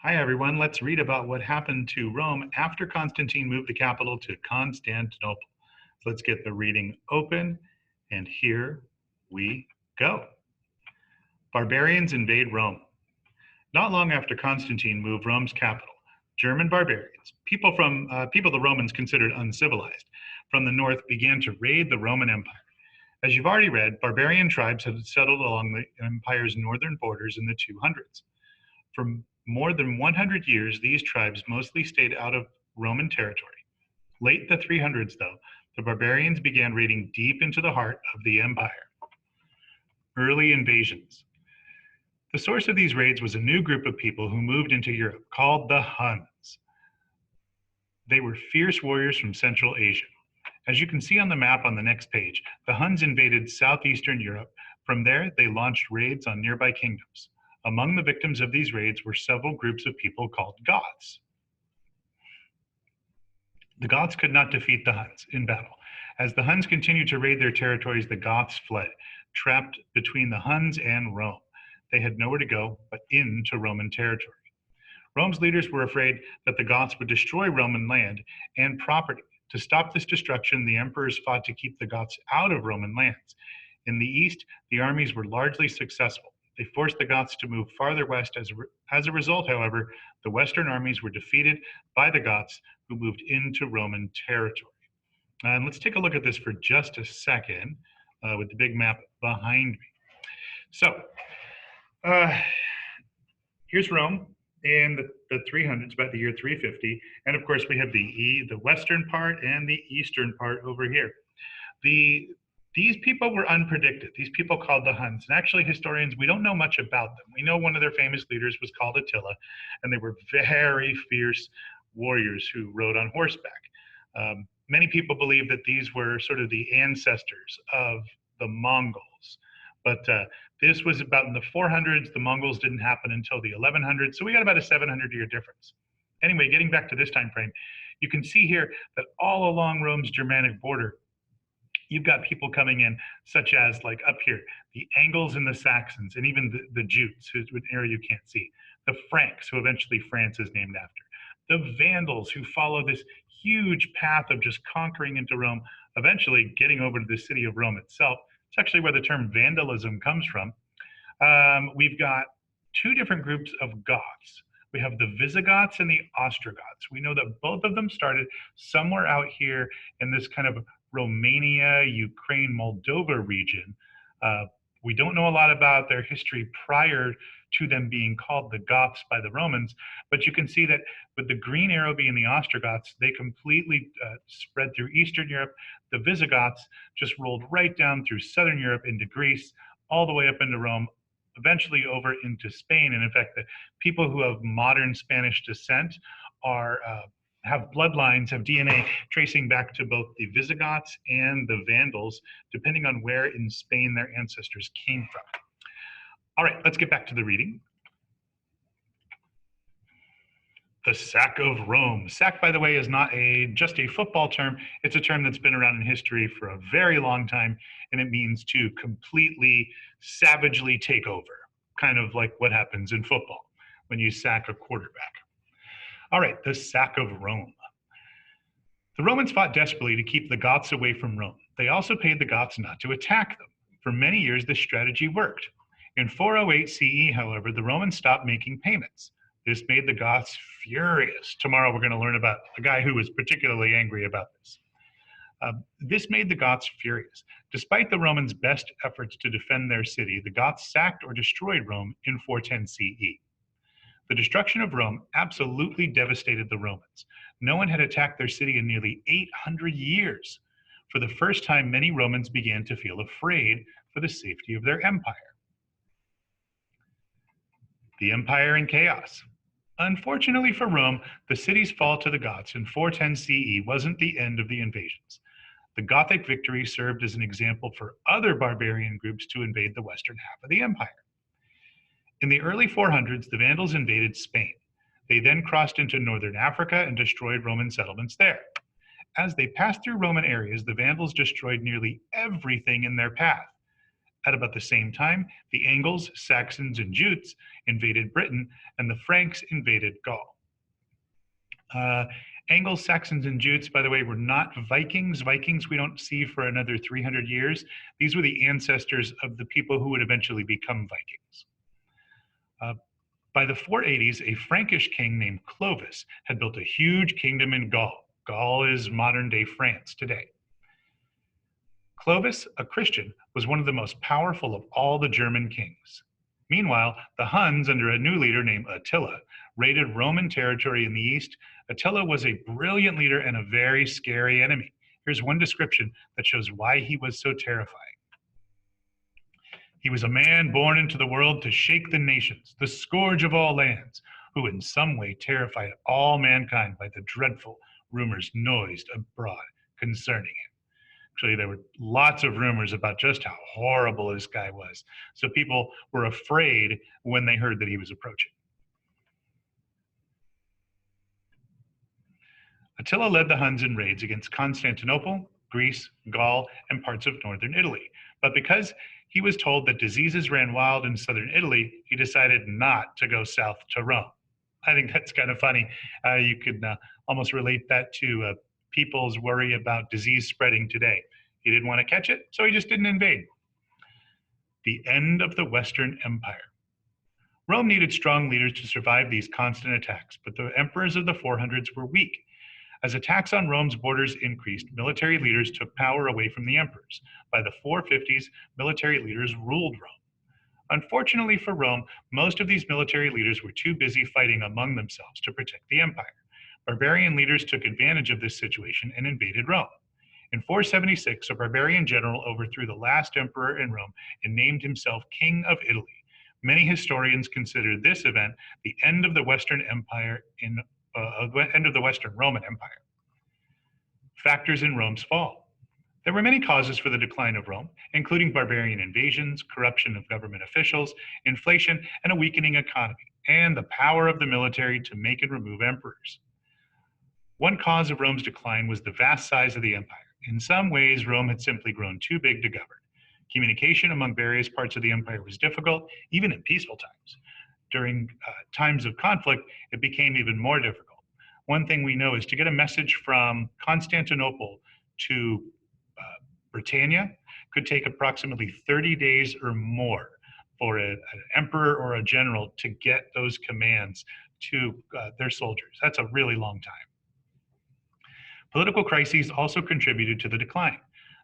Hi, everyone. Let's read about what happened to Rome after Constantine moved the capital to Constantinople. So let's get the reading open, and here we go. Barbarians invade Rome. Not long after Constantine moved Rome's capital, German barbarians, people the Romans considered uncivilized, from the north began to raid the Roman Empire. As you've already read, barbarian tribes had settled along the empire's northern borders in the 200s. For more than 100 years, these tribes mostly stayed out of Roman territory. Late the 300s, though, the barbarians began raiding deep into the heart of the empire. Early invasions. The source of these raids was a new group of people who moved into Europe called the Huns. They were fierce warriors from Central Asia. As you can see on the map on the next page, the Huns invaded southeastern Europe. From there, they launched raids on nearby kingdoms. Among the victims of these raids were several groups of people called Goths. The Goths could not defeat the Huns in battle. As the Huns continued to raid their territories, the Goths fled, trapped between the Huns and Rome. They had nowhere to go but into Roman territory. Rome's leaders were afraid that the Goths would destroy Roman land and property. To stop this destruction, the emperors fought to keep the Goths out of Roman lands. In the east, the armies were largely successful. They forced the Goths to move farther west. As a result, however, the Western armies were defeated by the Goths, who moved into Roman territory. And let's take a look at this for just a second with the big map behind me. So here's Rome in the 300s, about the year 350. And of course, we have the western part and the eastern part over here. These people were unpredicted. These people called the Huns. And actually, historians, we don't know much about them. We know one of their famous leaders was called Attila, and they were very fierce warriors who rode on horseback. Many people believe that these were sort of the ancestors of the Mongols. But this was about in the 400s. The Mongols didn't happen until the 1100s. So we got about a 700-year difference. Anyway, getting back to this time frame, you can see here that all along Rome's Germanic border, you've got people coming in, such as like up here, the Angles and the Saxons, and even the Jutes, who's an area you can't see, the Franks, who eventually France is named after, the Vandals, who follow this huge path of just conquering into Rome, eventually getting over to the city of Rome itself. It's actually where the term vandalism comes from. We've got two different groups of Goths. We have the Visigoths and the Ostrogoths. We know that both of them started somewhere out here in this kind of Romania, Ukraine, Moldova region. We don't know a lot about their history prior to them being called the Goths by the Romans, but you can see that with the green arrow being the Ostrogoths, they completely spread through Eastern Europe. The Visigoths just rolled right down through Southern Europe into Greece, all the way up into Rome, eventually over into Spain. And in fact, the people who have modern Spanish descent have bloodlines, have DNA tracing back to both the Visigoths and the Vandals, depending on where in Spain their ancestors came from. All right, let's get back to the reading. The sack of Rome. Sack, by the way, is not just a football term. It's a term that's been around in history for a very long time, and it means to completely, savagely take over, kind of like what happens in football when you sack a quarterback. All right, the sack of Rome. The Romans fought desperately to keep the Goths away from Rome. They also paid the Goths not to attack them. For many years, this strategy worked. In 408 CE, however, the Romans stopped making payments. This made the Goths furious. Tomorrow we're going to learn about a guy who was particularly angry about this. This made the Goths furious. Despite the Romans' best efforts to defend their city, the Goths sacked or destroyed Rome in 410 CE. The destruction of Rome absolutely devastated the Romans. No one had attacked their city in nearly 800 years. For the first time, many Romans began to feel afraid for the safety of their empire. The empire in chaos. Unfortunately for Rome, the city's fall to the Goths in 410 CE wasn't the end of the invasions. The Gothic victory served as an example for other barbarian groups to invade the western half of the empire. In the early 400s, the Vandals invaded Spain. They then crossed into northern Africa and destroyed Roman settlements there. As they passed through Roman areas, the Vandals destroyed nearly everything in their path. At about the same time, the Angles, Saxons, and Jutes invaded Britain, and the Franks invaded Gaul. Angles, Saxons, and Jutes, by the way, were not Vikings. Vikings we don't see for another 300 years. These were the ancestors of the people who would eventually become Vikings. By the 480s, a Frankish king named Clovis had built a huge kingdom in Gaul. Gaul is modern-day France today. Clovis, a Christian, was one of the most powerful of all the German kings. Meanwhile, the Huns, under a new leader named Attila, raided Roman territory in the east. Attila was a brilliant leader and a very scary enemy. Here's one description that shows why he was so terrifying. He was a man born into the world to shake the nations, the scourge of all lands, who in some way terrified all mankind by the dreadful rumors noised abroad concerning him. Actually, there were lots of rumors about just how horrible this guy was. So people were afraid when they heard that he was approaching. Attila led the Huns in raids against Constantinople, Greece, Gaul, and parts of northern Italy. But because he was told that diseases ran wild in southern Italy, he decided not to go south to Rome. I think that's kind of funny. You could almost relate that to people's worry about disease spreading today. He didn't want to catch it, so he just didn't invade. The end of the Western Empire. Rome needed strong leaders to survive these constant attacks, but the emperors of the 400s were weak. As attacks on Rome's borders increased, military leaders took power away from the emperors. By the 450s, military leaders ruled Rome. Unfortunately for Rome, most of these military leaders were too busy fighting among themselves to protect the empire. Barbarian leaders took advantage of this situation and invaded Rome. In 476, a barbarian general overthrew the last emperor in Rome and named himself King of Italy. Many historians consider this event the end of the Western Empire end of the Western Roman Empire. Factors in Rome's fall. There were many causes for the decline of Rome, including barbarian invasions, corruption of government officials, inflation, and a weakening economy, and the power of the military to make and remove emperors. One cause of Rome's decline was the vast size of the empire. In some ways, Rome had simply grown too big to govern. Communication among various parts of the empire was difficult, even in peaceful times. During times of conflict, it became even more difficult. One thing we know is to get a message from Constantinople to Britannia could take approximately 30 days or more for an emperor or a general to get those commands to their soldiers. That's a really long time. Political crises also contributed to the decline.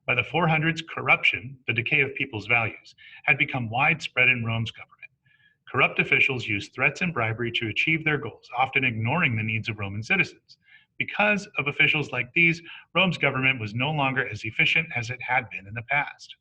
By the 400s, corruption, the decay of people's values, had become widespread in Rome's government. Corrupt officials used threats and bribery to achieve their goals, often ignoring the needs of Roman citizens. Because of officials like these, Rome's government was no longer as efficient as it had been in the past.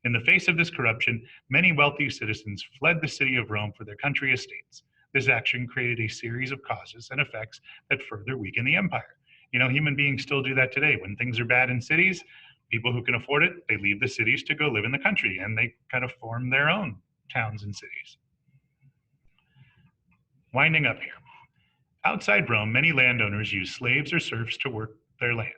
In the face of this corruption, many wealthy citizens fled the city of Rome for their country estates. This action created a series of causes and effects that further weakened the empire. You know, human beings still do that today. When things are bad in cities, people who can afford it, they leave the cities to go live in the country, and they kind of form their own towns and cities. Winding up here. Outside Rome, many landowners used slaves or serfs to work their land.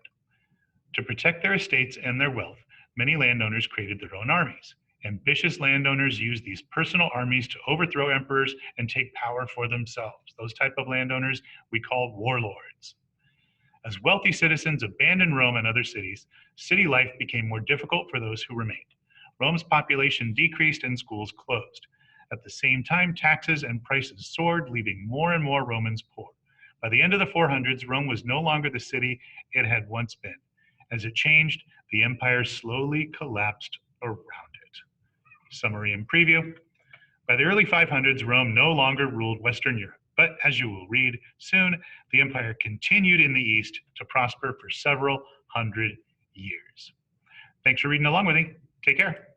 To protect their estates and their wealth, many landowners created their own armies. Ambitious landowners used these personal armies to overthrow emperors and take power for themselves. Those type of landowners we call warlords. As wealthy citizens abandoned Rome and other cities, city life became more difficult for those who remained. Rome's population decreased and schools closed. At the same time, taxes and prices soared, leaving more and more Romans poor. By the end of the 400s, Rome was no longer the city it had once been. As it changed, the empire slowly collapsed around it. Summary and preview. By the early 500s, Rome no longer ruled Western Europe, but as you will read soon, the empire continued in the East to prosper for several hundred years. Thanks for reading along with me. Take care.